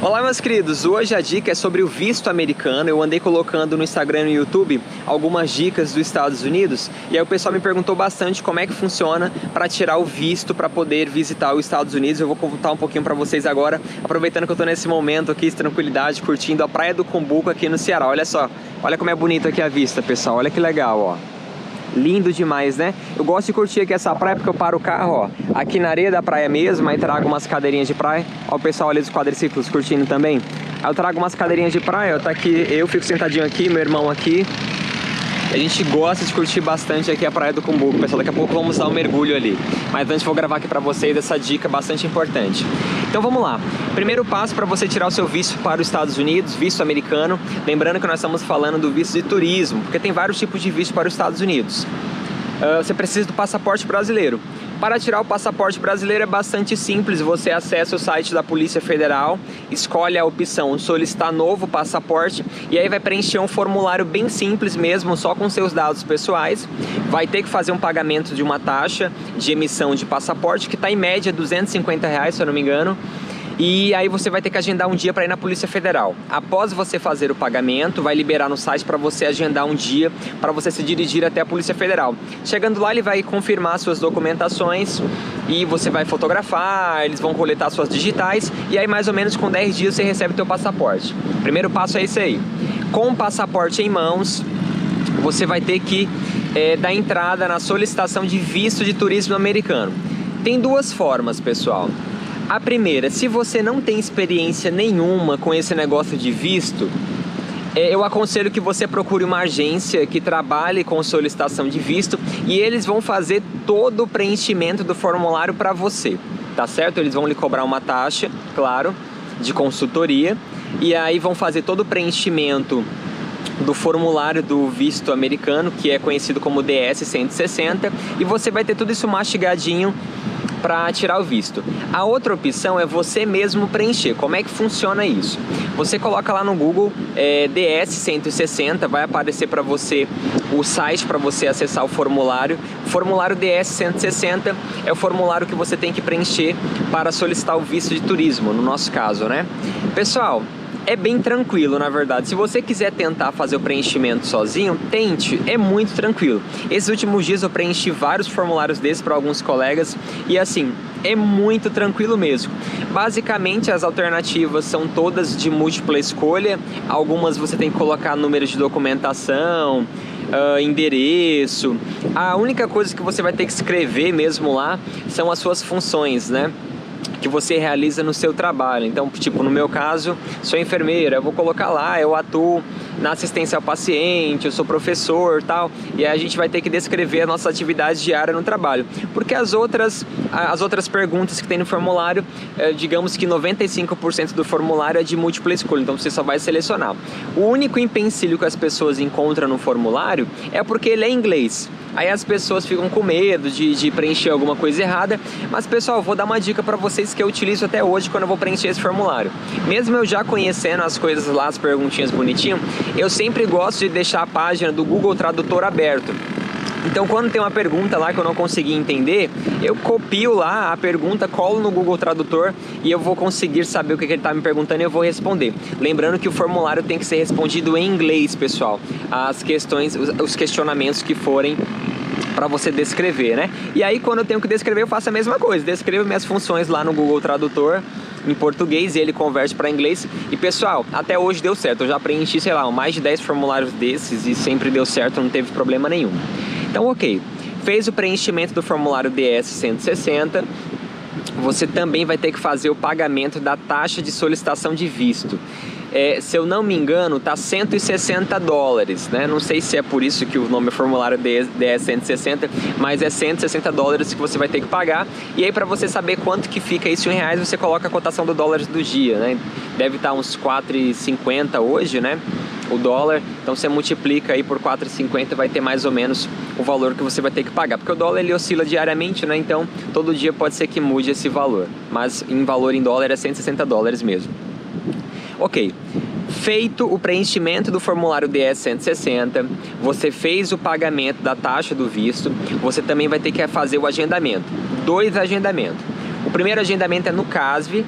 Olá, meus queridos, hoje a dica é sobre o visto americano. Eu andei colocando no Instagram e no YouTube algumas dicas dos Estados Unidos e aí o pessoal me perguntou bastante como é que funciona para tirar o visto para poder visitar os Estados Unidos. Eu vou contar um pouquinho para vocês agora, aproveitando que eu tô nesse momento aqui, de tranquilidade, curtindo a Praia do Cumbuco aqui no Ceará. Olha só, olha como é bonito aqui a vista, pessoal, olha que legal, ó. Lindo demais, né? Eu gosto de curtir aqui essa praia porque eu paro o carro, ó, aqui na areia da praia mesmo, aí trago umas cadeirinhas de praia. Ó, o pessoal ali dos quadriciclos curtindo também. Aí eu trago umas cadeirinhas de praia, ó, tá aqui, eu fico sentadinho aqui, meu irmão aqui. A gente gosta de curtir bastante aqui a Praia do Cumbuco, pessoal. Daqui a pouco vamos dar um mergulho ali. Mas antes vou gravar aqui pra vocês essa dica bastante importante. Então vamos lá. Primeiro passo para você tirar o seu visto para os Estados Unidos, visto americano. Lembrando que nós estamos falando do visto de turismo, porque tem vários tipos de visto para os Estados Unidos. Você precisa do passaporte brasileiro. Para tirar o passaporte brasileiro é bastante simples, você acessa o site da Polícia Federal, escolhe a opção solicitar novo passaporte e aí vai preencher um formulário bem simples mesmo, só com seus dados pessoais. Vai ter que fazer um pagamento de uma taxa de emissão de passaporte que está em média R$250, se eu não me engano. E aí você vai ter que agendar um dia para ir na Polícia Federal. Após você fazer o pagamento, vai liberar no site para você agendar um dia para você se dirigir até a Polícia Federal. Chegando lá, ele vai confirmar suas documentações e você vai fotografar, eles vão coletar suas digitais e aí mais ou menos com 10 dias você recebe o teu passaporte. Primeiro passo é esse aí. Com o passaporte em mãos, você vai ter que dar entrada na solicitação de visto de turismo americano. Tem duas formas, pessoal. A primeira, se você não tem experiência nenhuma com esse negócio de visto, eu aconselho que você procure uma agência que trabalhe com solicitação de visto e eles vão fazer todo o preenchimento do formulário para você, tá certo? Eles vão lhe cobrar uma taxa, claro, de consultoria e aí vão fazer todo o preenchimento do formulário do visto americano, que é conhecido como DS-160, e você vai ter tudo isso mastigadinho para tirar o visto. A outra opção é você mesmo preencher. Como é que funciona isso? Você coloca lá no Google DS-160, vai aparecer para você o site para você acessar o formulário. O formulário DS-160 é o formulário que você tem que preencher para solicitar o visto de turismo, no nosso caso, né? Pessoal, é bem tranquilo, na verdade. Se você quiser tentar fazer o preenchimento sozinho, tente, é muito tranquilo. Esses últimos dias eu preenchi vários formulários desses para alguns colegas e assim, é muito tranquilo mesmo. Basicamente as alternativas são todas de múltipla escolha, algumas você tem que colocar número de documentação, endereço. A única coisa que você vai ter que escrever mesmo lá são as suas funções, né, que você realiza no seu trabalho. Então, tipo, no meu caso, sou enfermeira, eu vou colocar lá, eu atuo na assistência ao paciente, eu sou professor, tal, e aí a gente vai ter que descrever a nossa atividade diária no trabalho. Porque as outras perguntas que tem no formulário, digamos que 95% do formulário é de múltipla escolha, então você só vai selecionar. O único empecilho que as pessoas encontram no formulário é porque ele é em inglês. Aí as pessoas ficam com medo de preencher alguma coisa errada, mas pessoal, vou dar uma dica para vocês que eu utilizo até hoje quando eu vou preencher esse formulário. Mesmo eu já conhecendo as coisas lá, as perguntinhas bonitinhas, eu sempre gosto de deixar a página do Google Tradutor aberto. Então quando tem uma pergunta lá que eu não consegui entender, eu copio lá a pergunta, colo no Google Tradutor e eu vou conseguir saber o que ele está me perguntando e eu vou responder. Lembrando que o formulário tem que ser respondido em inglês, pessoal. As questões, os questionamentos que forem para você descrever, né? E aí quando eu tenho que descrever eu faço a mesma coisa, descrevo minhas funções lá no Google Tradutor em português e ele converte para inglês. E pessoal, até hoje deu certo, eu já preenchi, sei lá, mais de 10 formulários desses e sempre deu certo, não teve problema nenhum. Então, ok, fez o preenchimento do formulário DS-160, você também vai ter que fazer o pagamento da taxa de solicitação de visto. Se eu não me engano, tá $160, né? Não sei se é por isso que o nome é formulário DS-160, mas é $160 que você vai ter que pagar. E aí, para você saber quanto que fica isso em reais, você coloca a cotação do dólar do dia, né? Deve estar uns 4,50 hoje, né? O dólar, então você multiplica aí por 4,50 vai ter mais ou menos o valor que você vai ter que pagar, porque o dólar ele oscila diariamente, né? Então todo dia pode ser que mude esse valor, mas em valor em dólar é $160 mesmo. Ok, feito o preenchimento do formulário DS-160, você fez o pagamento da taxa do visto, você também vai ter que fazer o agendamento, 2 agendamentos. O primeiro agendamento é no CASV,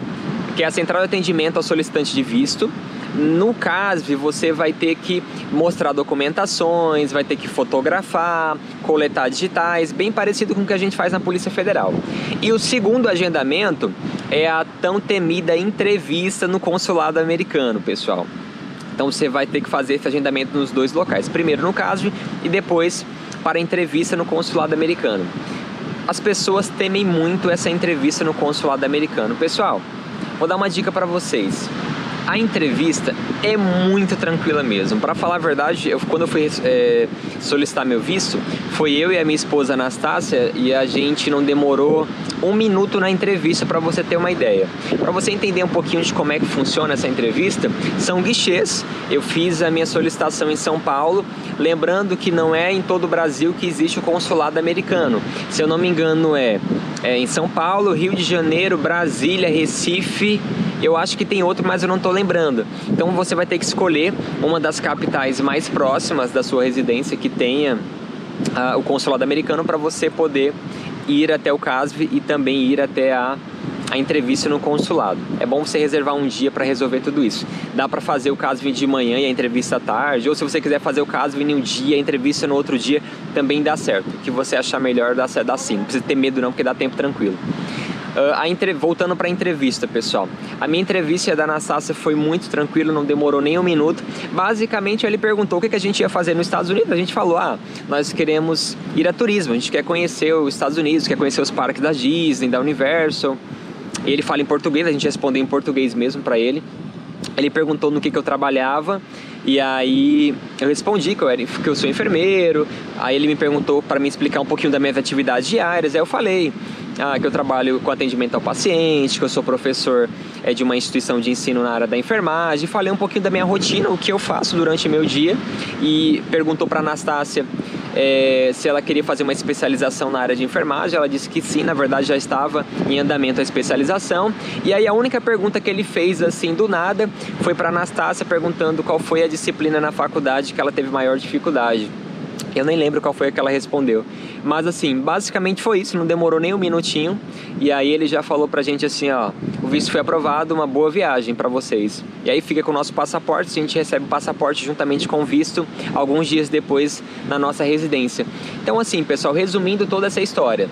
que é a central de atendimento ao solicitante de visto. No CASV, você vai ter que mostrar documentações, vai ter que fotografar, coletar digitais, bem parecido com o que a gente faz na Polícia Federal. E o segundo agendamento é a tão temida entrevista no consulado americano, pessoal. Então você vai ter que fazer esse agendamento nos dois locais, primeiro no CASV e depois para a entrevista no consulado americano. As pessoas temem muito essa entrevista no consulado americano. Pessoal, vou dar uma dica para vocês. A entrevista é muito tranquila mesmo. Para falar a verdade, quando eu fui solicitar meu visto, foi eu e a minha esposa Anastácia e a gente não demorou 1 minuto na entrevista, para você ter uma ideia. Para você entender um pouquinho de como é que funciona essa entrevista, são guichês. Eu fiz a minha solicitação em São Paulo, lembrando que não é em todo o Brasil que existe o consulado americano. Se eu não me engano é em São Paulo, Rio de Janeiro, Brasília, Recife. Eu acho que tem outro, mas eu não estou lembrando. Então você vai ter que escolher uma das capitais mais próximas da sua residência que tenha o consulado americano, para você poder ir até o CASV e também ir até a entrevista no consulado. É bom você reservar um dia para resolver tudo isso. Dá para fazer o CASV de manhã e a entrevista à tarde, ou se você quiser fazer o CASV em um dia e a entrevista no outro dia, também dá certo. O que você achar melhor dá sim. Não precisa ter medo não, porque dá tempo tranquilo. Voltando para a entrevista, pessoal. A minha entrevista e a da Anastácia foi muito tranquilo, não demorou nem 1 minuto. Basicamente, ele perguntou o que a gente ia fazer nos Estados Unidos. A gente falou, nós queremos ir a turismo, a gente quer conhecer os Estados Unidos, quer conhecer os parques da Disney, da Universal. Ele fala em português, a gente respondeu em português mesmo para ele. Ele perguntou no que eu trabalhava, e aí eu respondi que eu sou enfermeiro. Aí ele me perguntou para me explicar um pouquinho das minhas atividades diárias. Aí eu falei que eu trabalho com atendimento ao paciente, que eu sou professor de uma instituição de ensino na área da enfermagem. Falei um pouquinho da minha rotina, o que eu faço durante o meu dia. E perguntou para a Anastácia se ela queria fazer uma especialização na área de enfermagem. Ela disse que sim, na verdade já estava em andamento a especialização. E aí a única pergunta que ele fez assim do nada foi para a Anastácia, perguntando qual foi a disciplina na faculdade que ela teve maior dificuldade. Eu nem lembro qual foi a que ela respondeu. Mas assim, basicamente foi isso, não demorou nem 1 minutinho. E aí ele já falou pra gente assim, o visto foi aprovado, uma boa viagem pra vocês. E aí fica com o nosso passaporte, a gente recebe o passaporte juntamente com o visto alguns dias depois na nossa residência. Então assim, pessoal, resumindo toda essa história,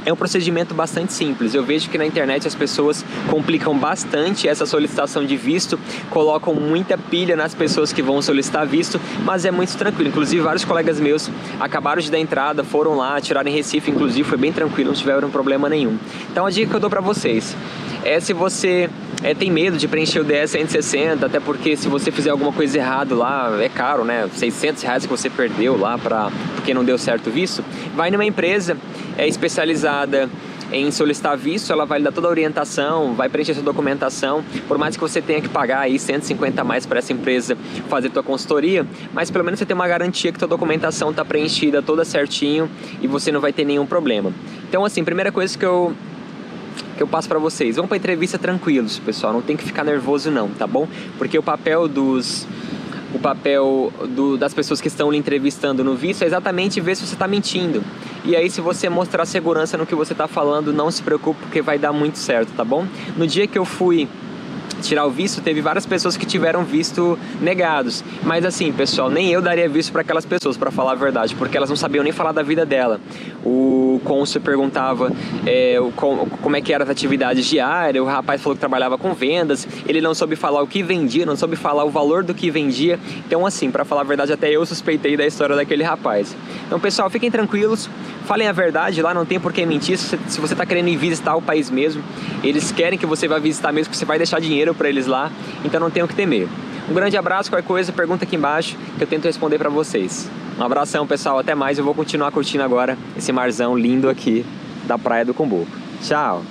é um procedimento bastante simples. Eu vejo que na internet as pessoas complicam bastante essa solicitação de visto, colocam muita pilha nas pessoas que vão solicitar visto, mas é muito tranquilo. Inclusive, vários colegas meus acabaram de dar entrada, foram lá, tiraram em Recife, inclusive, foi bem tranquilo, não tiveram problema nenhum. Então, a dica que eu dou pra vocês é, se você tem medo de preencher o DS-160, até porque se você fizer alguma coisa errada lá, é caro, né? R$600 que você perdeu lá porque não deu certo o visto, vai numa empresa especializada em solicitar visto, ela vai lhe dar toda a orientação, vai preencher sua documentação, por mais que você tenha que pagar aí 150 a mais para essa empresa fazer tua consultoria, mas pelo menos você tem uma garantia que tua documentação está preenchida toda certinho e você não vai ter nenhum problema. Então assim, primeira coisa que eu passo para vocês, vão para entrevista tranquilos, pessoal, não tem que ficar nervoso não, tá bom? Porque o papel das pessoas que estão lhe entrevistando no visto é exatamente ver se você está mentindo. E aí, se você mostrar segurança no que você está falando, não se preocupe, porque vai dar muito certo, tá bom? No dia que eu fui tirar o visto, teve várias pessoas que tiveram visto negados. Mas assim, pessoal, nem eu daria visto para aquelas pessoas, para falar a verdade, porque elas não sabiam nem falar da vida dela. O cônsul perguntava como é que eram as atividades diárias, o rapaz falou que trabalhava com vendas, ele não soube falar o que vendia, não soube falar o valor do que vendia. Então assim, para falar a verdade, até eu suspeitei da história daquele rapaz. Então pessoal, fiquem tranquilos, falem a verdade, lá não tem por que mentir. Se você está querendo ir visitar o país mesmo, eles querem que você vá visitar mesmo, que você vai deixar dinheiro para eles lá, então não tenho o que temer. Um grande abraço, qualquer coisa, pergunta aqui embaixo que eu tento responder para vocês. Um abração, pessoal, até mais. Eu vou continuar curtindo agora esse marzão lindo aqui da Praia do Cumbuco. Tchau!